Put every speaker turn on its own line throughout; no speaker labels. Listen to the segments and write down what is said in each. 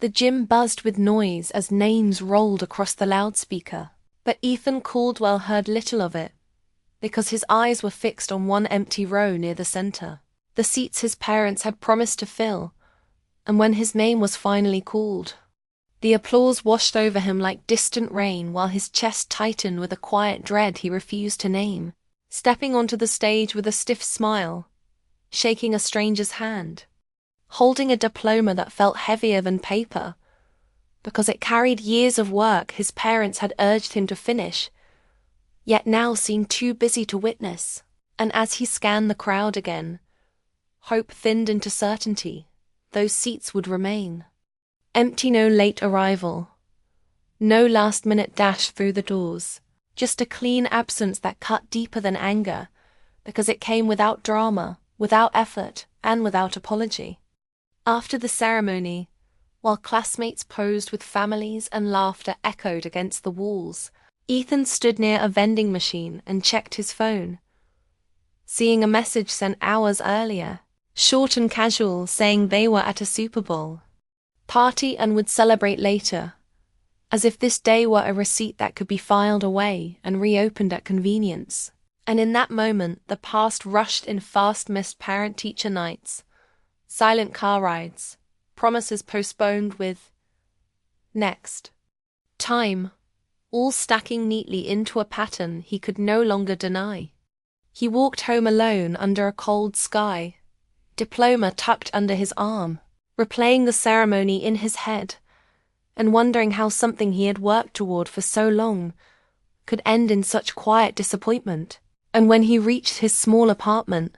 The gym buzzed with noise as names rolled across the loudspeaker. But Ethan Caldwell heard little of it, because his eyes were fixed on one empty row near the center. The seats his parents had promised to fill, and when his name was finally called, the applause washed over him like distant rain while his chest tightened with a quiet dread he refused to name. Stepping onto the stage with a stiff smile, shaking a stranger's hand, holding a diploma that felt heavier than paper, because it carried years of work his parents had urged him to finish, yet now seemed too busy to witness. And as he scanned the crowd again, hope thinned into certainty. Those seats would remain. Empty, no late arrival, no last-minute dash through the doors, just a clean absence that cut deeper than anger, because it came without drama, without effort, and without apology. After the ceremony, while classmates posed with families and laughter echoed against the walls, Ethan stood near a vending machine and checked his phone, seeing a message sent hours earlier, short and casual, saying they were at a Super Bowl party and would celebrate later, as if this day were a receipt that could be filed away and reopened at convenience. And in that moment, the past rushed in fast-missed parent-teacher nights, silent car rides, promises postponed with next time, all stacking neatly into a pattern he could no longer deny. He walked home alone under a cold sky, diploma tucked under his arm, replaying the ceremony in his head, and wondering how something he had worked toward for so long could end in such quiet disappointment. And when he reached his small apartment,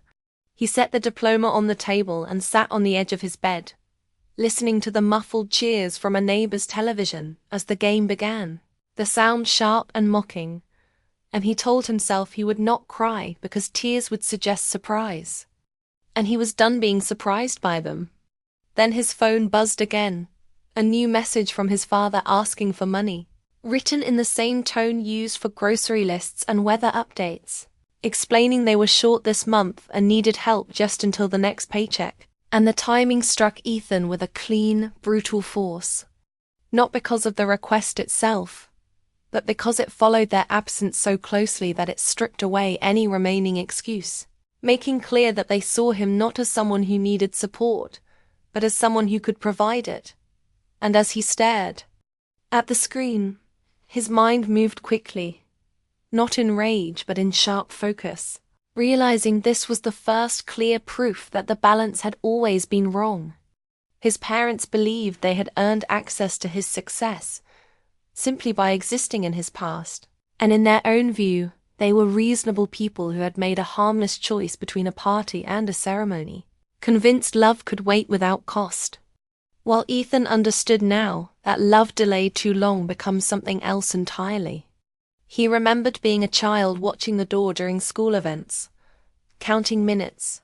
he set the diploma on the table and sat on the edge of his bed, listening to the muffled cheers from a neighbor's television as the game began, the sound sharp and mocking, and he told himself he would not cry because tears would suggest surprise. And he was done being surprised by them. Then his phone buzzed again, a new message from his father asking for money, written in the same tone used for grocery lists and weather updates, explaining they were short this month and needed help just until the next paycheck. And the timing struck Ethan with a clean, brutal force, not because of the request itself, but because it followed their absence so closely that it stripped away any remaining excuse, making clear that they saw him not as someone who needed support, but as someone who could provide it. And as he stared at the screen, his mind moved quickly, not in rage but in sharp focus, realizing this was the first clear proof that the balance had always been wrong. His parents believed they had earned access to his success simply by existing in his past, and in their own view, they were reasonable people who had made a harmless choice between a party and a ceremony, convinced love could wait without cost. While Ethan understood now that love delayed too long becomes something else entirely. He remembered being a child watching the door during school events, counting minutes,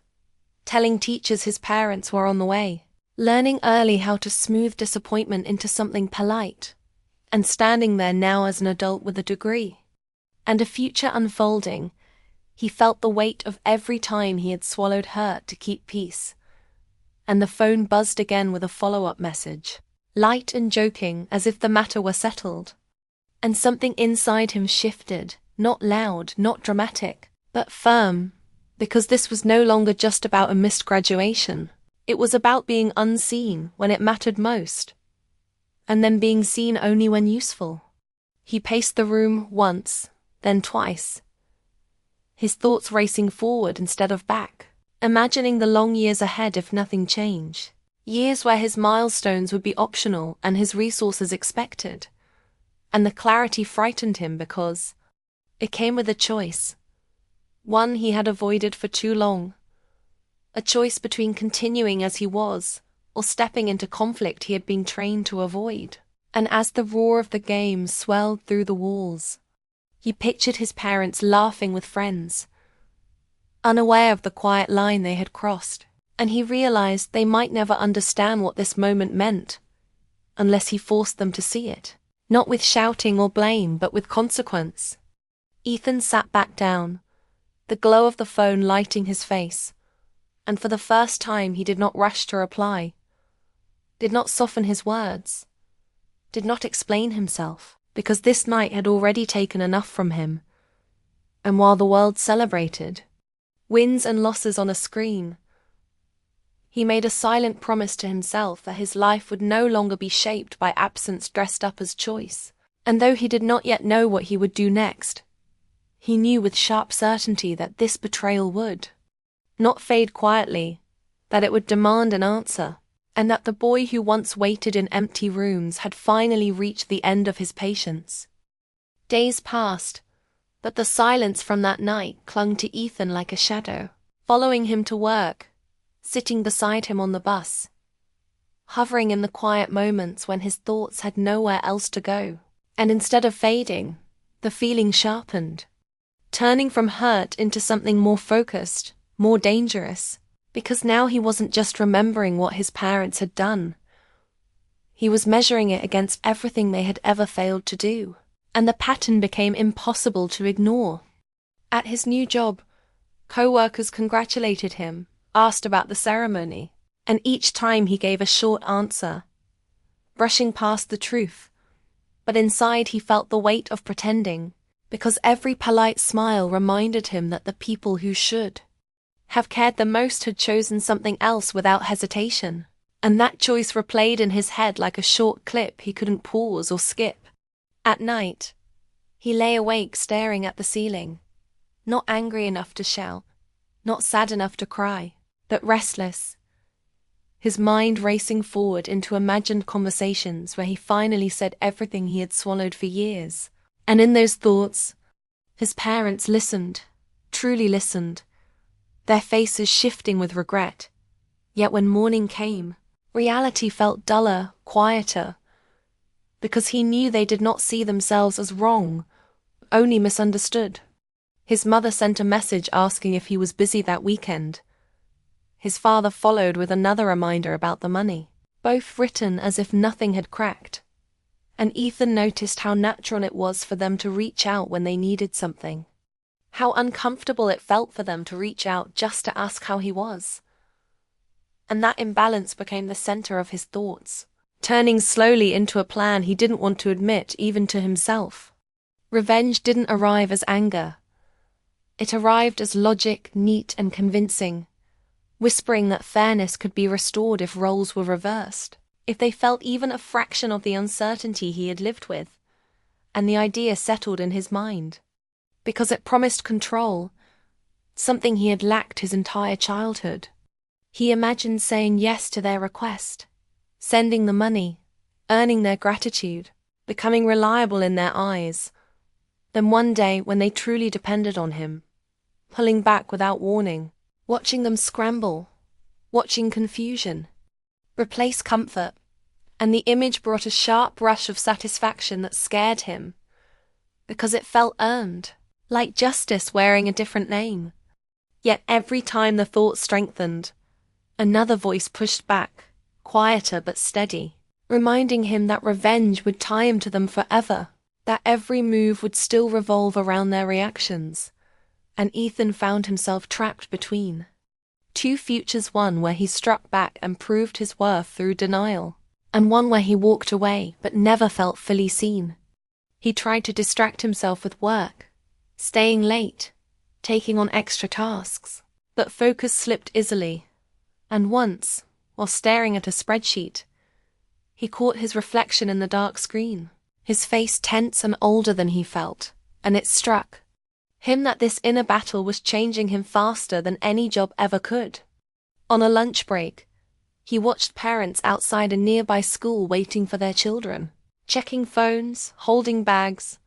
telling teachers his parents were on the way, learning early how to smooth disappointment into something polite, and standing there now as an adult with a degree and a future unfolding. He felt the weight of every time he had swallowed hurt to keep peace. And the phone buzzed again with a follow-up message, light and joking as if the matter were settled. And something inside him shifted, not loud, not dramatic, but firm, because this was no longer just about a missed graduation. It was about being unseen when it mattered most, and then being seen only when useful. He paced the room once, then twice, his thoughts racing forward instead of back, imagining the long years ahead if nothing changed. Years where his milestones would be optional and his resources expected. And the clarity frightened him because it came with a choice. One he had avoided for too long. A choice between continuing as he was or stepping into conflict he had been trained to avoid. And as the roar of the game swelled through the walls, he pictured his parents laughing with friends, unaware of the quiet line they had crossed, and he realized they might never understand what this moment meant unless he forced them to see it, not with shouting or blame, but with consequence. Ethan sat back down, the glow of the phone lighting his face, and for the first time he did not rush to reply. did not soften his words, did not explain himself, because this night had already taken enough from him. And while the world celebrated wins and losses on a screen, he made a silent promise to himself that his life would no longer be shaped by absence dressed up as choice. And though he did not yet know what he would do next, he knew with sharp certainty that this betrayal would not fade quietly, that it would demand an answer, and that the boy who once waited in empty rooms had finally reached the end of his patience. Days passed, but the silence from that night clung to Ethan like a shadow, following him to work, sitting beside him on the bus, hovering in the quiet moments when his thoughts had nowhere else to go. And instead of fading, the feeling sharpened, turning from hurt into something more focused, more dangerous, because now he wasn't just remembering what his parents had done. He was measuring it against everything they had ever failed to do, and the pattern became impossible to ignore. At his new job, co-workers congratulated him, asked about the ceremony, and each time he gave a short answer, brushing past the truth. But inside he felt the weight of pretending, because every polite smile reminded him that the people who should have cared the most had chosen something else without hesitation, and that choice replayed in his head like a short clip he couldn't pause or skip. At night, he lay awake staring at the ceiling, not angry enough to shout, not sad enough to cry, but restless, his mind racing forward into imagined conversations where he finally said everything he had swallowed for years. And in those thoughts, his parents listened, truly listened, their faces shifting with regret. Yet when morning came, reality felt duller, quieter, because he knew they did not see themselves as wrong, only misunderstood. His mother sent a message asking if he was busy that weekend. His father followed with another reminder about the money, both written as if nothing had cracked. And Ethan noticed how natural it was for them to reach out when they needed something. How uncomfortable it felt for them to reach out just to ask how he was. And that imbalance became the center of his thoughts, turning slowly into a plan he didn't want to admit even to himself. Revenge didn't arrive as anger. It arrived as logic, neat and convincing, whispering that fairness could be restored if roles were reversed, if they felt even a fraction of the uncertainty he had lived with. And the idea settled in his mind, because it promised control, something he had lacked his entire childhood. He imagined saying yes to their request, sending the money, earning their gratitude, becoming reliable in their eyes. Then one day, when they truly depended on him, pulling back without warning, watching them scramble, watching confusion replace comfort, and the image brought a sharp rush of satisfaction that scared him, because it felt earned, like justice wearing a different name. Yet every time the thought strengthened, another voice pushed back, quieter but steady, reminding him that revenge would tie him to them forever, that every move would still revolve around their reactions. And Ethan found himself trapped between two futures, one where he struck back and proved his worth through denial, and one where he walked away but never felt fully seen. He tried to distract himself with work, staying late, taking on extra tasks, but focus slipped easily, and once, while staring at a spreadsheet, he caught his reflection in the dark screen, his face tense and older than he felt, and it struck him that this inner battle was changing him faster than any job ever could. On a lunch break, he watched parents outside a nearby school waiting for their children, checking phones, holding bags,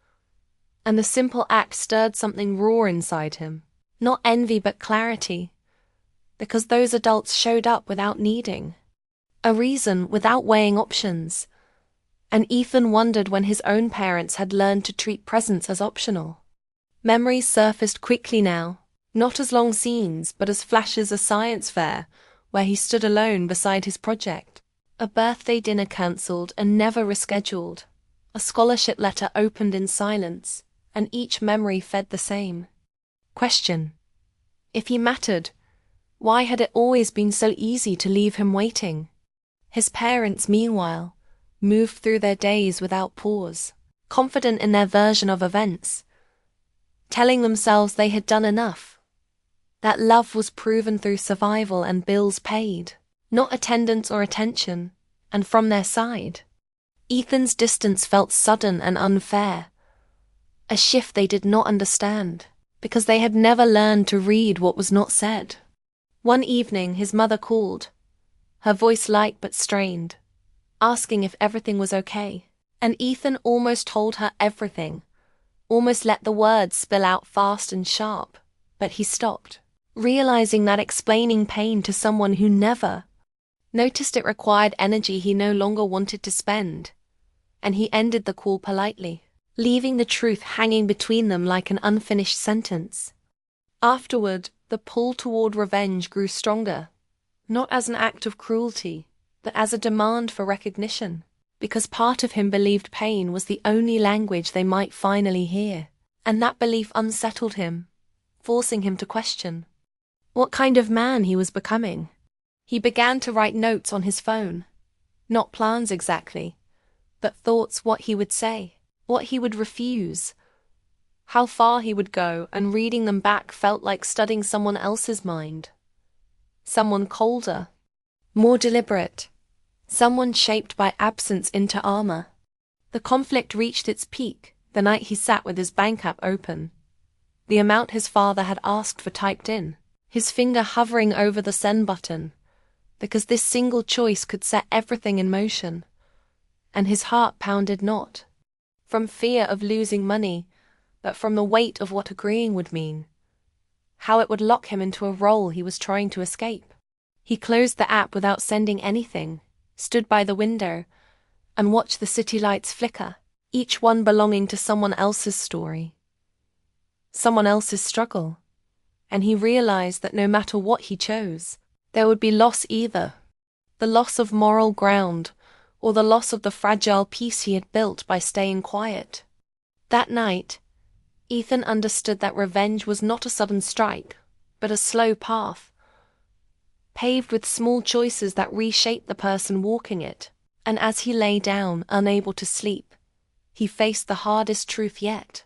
and the simple act stirred something raw inside him. Not envy but clarity, because those adults showed up without needing a reason, without weighing options. And Ethan wondered when his own parents had learned to treat presents as optional. Memories surfaced quickly now, not as long scenes, but as flashes of science fair, where he stood alone beside his project. A birthday dinner cancelled and never rescheduled. A scholarship letter opened in silence, and each memory fed the same question. If he mattered, why had it always been so easy to leave him waiting? His parents, meanwhile, moved through their days without pause, confident in their version of events, telling themselves they had done enough, that love was proven through survival and bills paid, not attendance or attention, and from their side. Ethan's distance felt sudden and unfair, a shift they did not understand, because they had never learned to read what was not said. One evening his mother called, her voice light but strained, asking if everything was okay, and Ethan almost told her everything, almost let the words spill out fast and sharp, but he stopped, realizing that explaining pain to someone who never noticed it required energy he no longer wanted to spend, and he ended the call politely, leaving the truth hanging between them like an unfinished sentence. Afterward, the pull toward revenge grew stronger, not as an act of cruelty, but as a demand for recognition, because part of him believed pain was the only language they might finally hear, and that belief unsettled him, forcing him to question what kind of man he was becoming. He began to write notes on his phone, not plans exactly, but thoughts, what he would say, what he would refuse, how far he would go, and reading them back felt like studying someone else's mind. Someone colder, more deliberate, someone shaped by absence into armor. The conflict reached its peak the night he sat with his bank app open, the amount his father had asked for typed in, his finger hovering over the send button, because this single choice could set everything in motion. And his heart pounded not from fear of losing money, but from the weight of what agreeing would mean, how it would lock him into a role he was trying to escape. He closed the app without sending anything, stood by the window, and watched the city lights flicker, each one belonging to someone else's story, someone else's struggle. And he realized that no matter what he chose, there would be loss either, the loss of moral ground, or the loss of the fragile peace he had built by staying quiet. That night, Ethan understood that revenge was not a sudden strike, but a slow path, paved with small choices that reshaped the person walking it. And as he lay down, unable to sleep, he faced the hardest truth yet.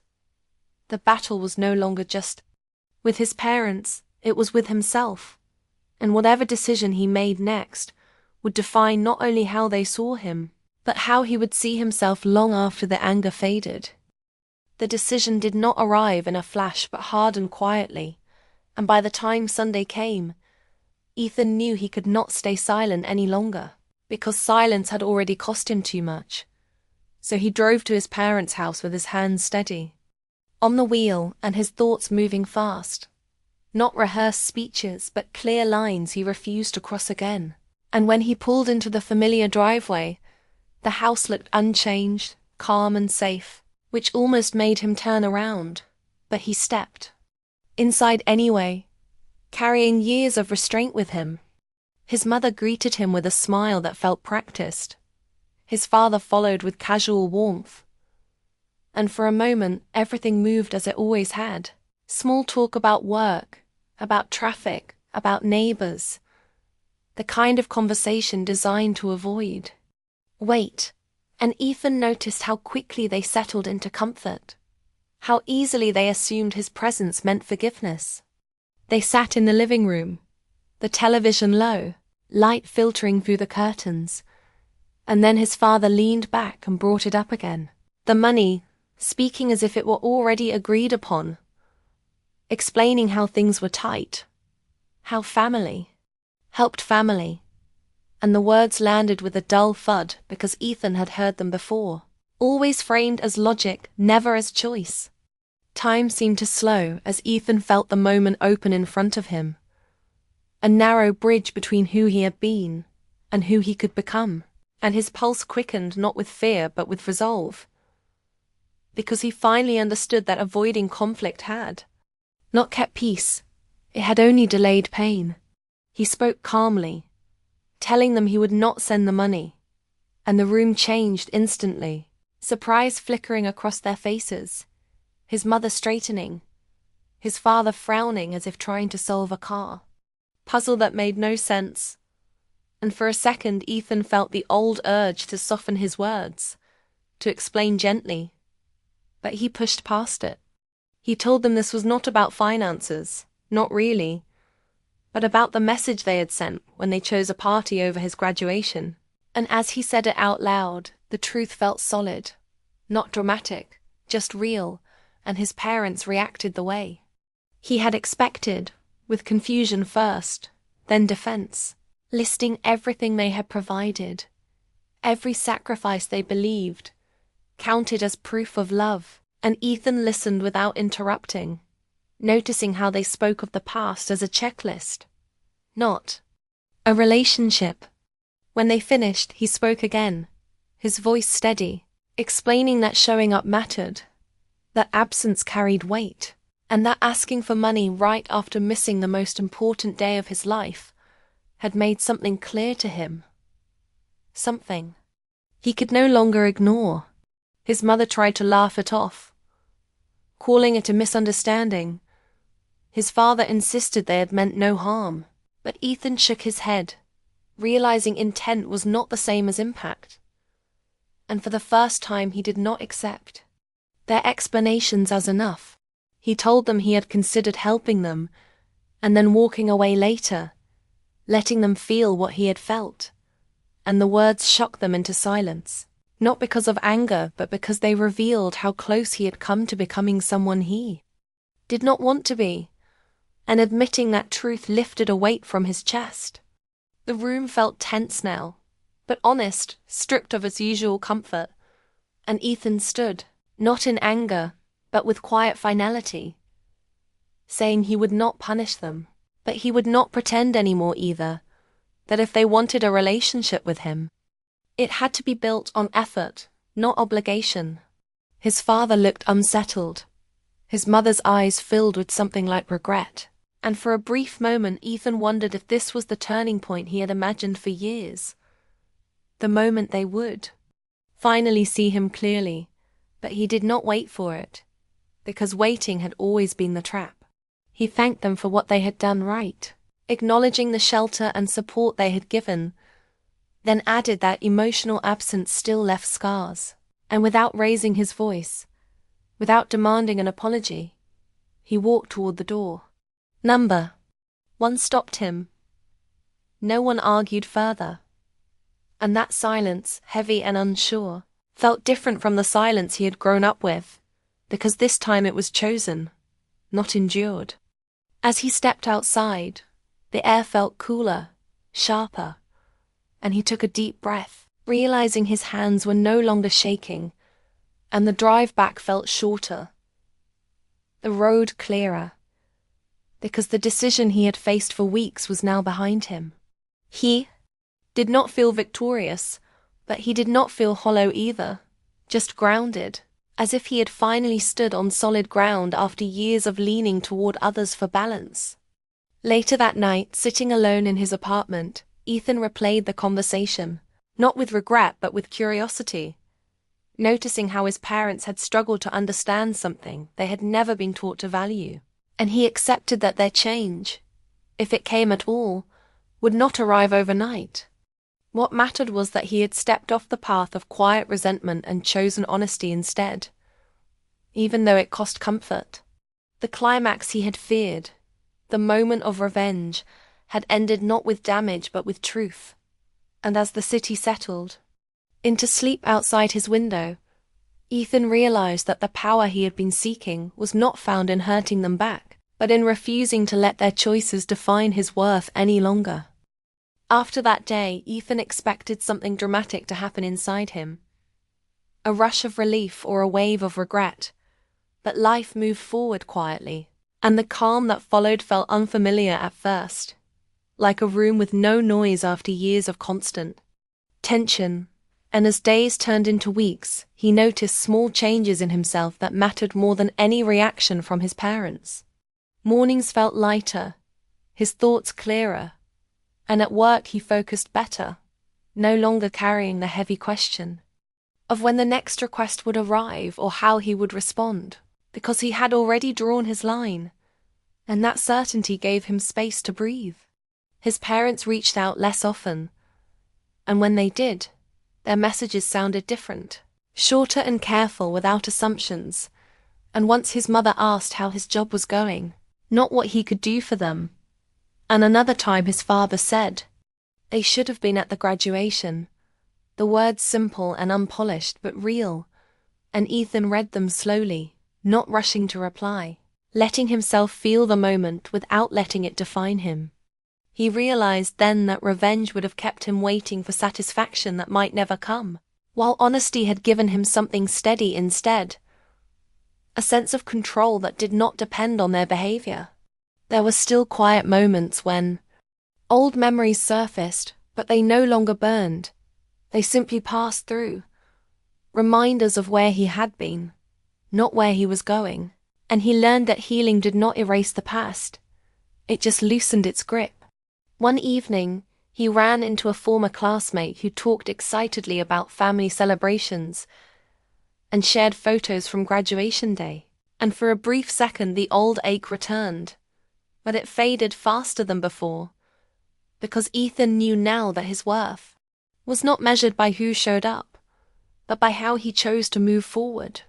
The battle was no longer just with his parents, it was with himself, and whatever decision he made next would define not only how they saw him, but how he would see himself long after the anger faded. The decision did not arrive in a flash but hardened quietly, and by the time Sunday came, Ethan knew he could not stay silent any longer, because silence had already cost him too much. So he drove to his parents' house with his hands steady, on the wheel and his thoughts moving fast. Not rehearsed speeches, but clear lines he refused to cross again. And when he pulled into the familiar driveway, the house looked unchanged, calm and safe, which almost made him turn around. But he stepped inside anyway, carrying years of restraint with him. His mother greeted him with a smile that felt practiced. His father followed with casual warmth. And for a moment, everything moved as it always had. Small talk about work, about traffic, about neighbors. The kind of conversation designed to avoid wait. And Ethan noticed how quickly they settled into comfort, how easily they assumed his presence meant forgiveness. They sat in the living room, the television low, light filtering through the curtains, and then his father leaned back and brought it up again. The money, speaking as if it were already agreed upon, explaining how things were tight, how family helped family, and the words landed with a dull thud because Ethan had heard them before, always framed as logic, never as choice. Time seemed to slow as Ethan felt the moment open in front of him, a narrow bridge between who he had been and who he could become, and his pulse quickened not with fear but with resolve, because he finally understood that avoiding conflict had not kept peace, it had only delayed pain. He spoke calmly, telling them he would not send the money, and the room changed instantly, surprise flickering across their faces, his mother straightening, his father frowning as if trying to solve a puzzle that made no sense. And for a second Ethan felt the old urge to soften his words, to explain gently. But he pushed past it. He told them this was not about finances, not really, but about the message they had sent when they chose a party over his graduation. And as he said it out loud, the truth felt solid, not dramatic, just real, and his parents reacted the way he had expected, with confusion first, then defense, listing everything they had provided, every sacrifice they believed, counted as proof of love. And Ethan listened without interrupting, noticing how they spoke of the past as a checklist, not a relationship. When they finished, he spoke again, his voice steady, explaining that showing up mattered, that absence carried weight, and that asking for money right after missing the most important day of his life had made something clear to him. Something he could no longer ignore. His mother tried to laugh it off, calling it a misunderstanding. His father insisted they had meant no harm, but Ethan shook his head, realizing intent was not the same as impact. And for the first time he did not accept their explanations as enough. He told them he had considered helping them, and then walking away later, letting them feel what he had felt, and the words shocked them into silence. Not because of anger, but because they revealed how close he had come to becoming someone he did not want to be, and admitting that truth lifted a weight from his chest. The room felt tense now, but honest, stripped of its usual comfort, and Ethan stood, not in anger, but with quiet finality, saying he would not punish them, but he would not pretend anymore either, that if they wanted a relationship with him, it had to be built on effort, not obligation. His father looked unsettled, his mother's eyes filled with something like regret, and for a brief moment Ethan wondered if this was the turning point he had imagined for years. The moment they would finally see him clearly, but he did not wait for it, because waiting had always been the trap. He thanked them for what they had done right, acknowledging the shelter and support they had given, then added that emotional absence still left scars, and without raising his voice, without demanding an apology, he walked toward the door. Number 1 stopped him. No one argued further, and that silence, heavy and unsure, felt different from the silence he had grown up with, because this time it was chosen, not endured. As he stepped outside, the air felt cooler, sharper, and he took a deep breath, realizing his hands were no longer shaking, and the drive back felt shorter, the road clearer, because the decision he had faced for weeks was now behind him. He did not feel victorious, but he did not feel hollow either, just grounded, as if he had finally stood on solid ground after years of leaning toward others for balance. Later that night, sitting alone in his apartment, Ethan replayed the conversation, not with regret but with curiosity, noticing how his parents had struggled to understand something they had never been taught to value, and he accepted that their change, if it came at all, would not arrive overnight. What mattered was that he had stepped off the path of quiet resentment and chosen honesty instead, even though it cost comfort. The climax he had feared, the moment of revenge, had ended not with damage but with truth. And as the city settled into sleep outside his window, Ethan realized that the power he had been seeking was not found in hurting them back, but in refusing to let their choices define his worth any longer. After that day, Ethan expected something dramatic to happen inside him, a rush of relief or a wave of regret, but life moved forward quietly, and the calm that followed felt unfamiliar at first, like a room with no noise after years of constant tension. And as days turned into weeks, he noticed small changes in himself that mattered more than any reaction from his parents. Mornings felt lighter, his thoughts clearer, and at work he focused better, no longer carrying the heavy question of when the next request would arrive or how he would respond, because he had already drawn his line, and that certainty gave him space to breathe. His parents reached out less often, And when they did, their messages sounded different, shorter and careful without assumptions. And once his mother asked how his job was going, not what he could do for them. And another time his father said, "They should have been at the graduation." The words simple and unpolished but real, and Ethan read them slowly, not rushing to reply, letting himself feel the moment without letting it define him. He realized then that revenge would have kept him waiting for satisfaction that might never come, while honesty had given him something steady instead. A sense of control that did not depend on their behavior. There were still quiet moments when old memories surfaced, but they no longer burned. They simply passed through, reminders of where he had been, not where he was going. And he learned that healing did not erase the past. It just loosened its grip. One evening, he ran into a former classmate who talked excitedly about family celebrations and shared photos from graduation day. And for a brief second, the old ache returned. But it faded faster than before, because Ethan knew now that his worth was not measured by who showed up, but by how he chose to move forward.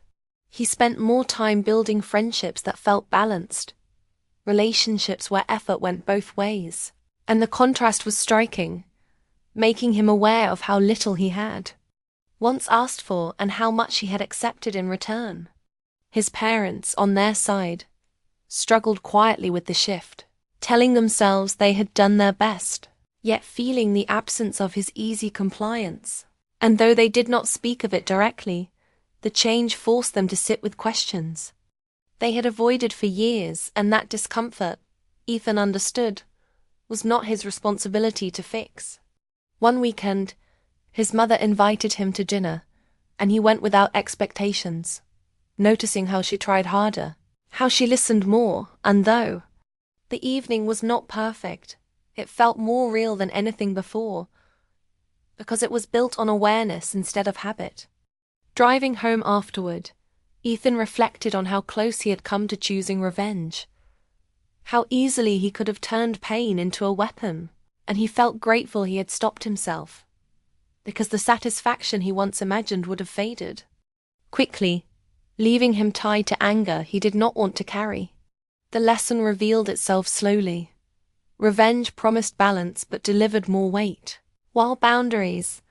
He spent more time building friendships that felt balanced, relationships where effort went both ways, and the contrast was striking, making him aware of how little he had once asked for and how much he had accepted in return. His parents, on their side, struggled quietly with the shift, telling themselves they had done their best, yet feeling the absence of his easy compliance. And though they did not speak of it directly, the change forced them to sit with questions they had avoided for years, and that discomfort, Ethan understood, was not his responsibility to fix. One weekend, his mother invited him to dinner, and he went without expectations, noticing how she tried harder, how she listened more, and though the evening was not perfect, it felt more real than anything before, because it was built on awareness instead of habit. Driving home afterward, Ethan reflected on how close he had come to choosing revenge, how easily he could have turned pain into a weapon, and he felt grateful he had stopped himself, because the satisfaction he once imagined would have faded quickly, leaving him tied to anger he did not want to carry. The lesson revealed itself slowly. Revenge promised balance but delivered more weight, while boundaries,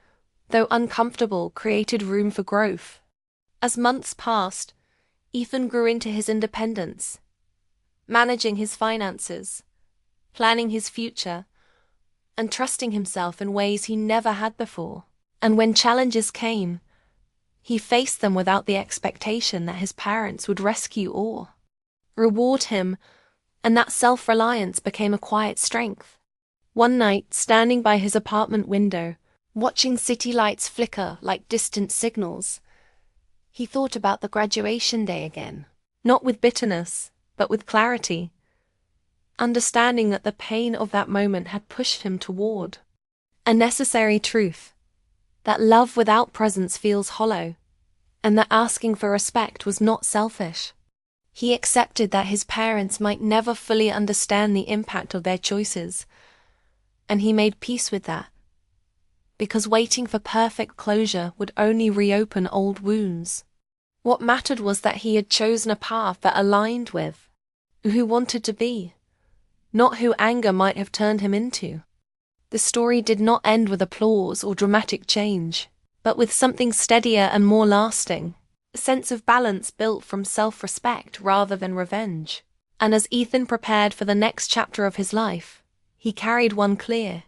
though uncomfortable, created room for growth. As months passed, Ethan grew into his independence, managing his finances, planning his future, and trusting himself in ways he never had before. And when challenges came, he faced them without the expectation that his parents would rescue or reward him, and that self-reliance became a quiet strength. One night, standing by his apartment window, watching city lights flicker like distant signals, he thought about the graduation day again, not with bitterness, but with clarity, understanding that the pain of that moment had pushed him toward a necessary truth, that love without presence feels hollow, and that asking for respect was not selfish. He accepted that his parents might never fully understand the impact of their choices, and he made peace with that, because waiting for perfect closure would only reopen old wounds. What mattered was that he had chosen a path that aligned with who he wanted to be, not who anger might have turned him into. The story did not end with applause or dramatic change, but with something steadier and more lasting, a sense of balance built from self-respect rather than revenge. And as Ethan prepared for the next chapter of his life, he carried one clear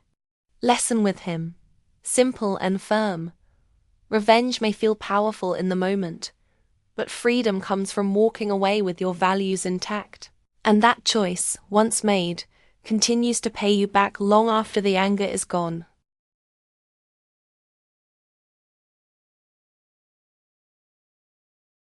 lesson with him, simple and firm. Revenge may feel powerful in the moment, but freedom comes from walking away with your values intact. And that choice, once made, continues to pay you back long after the anger is gone.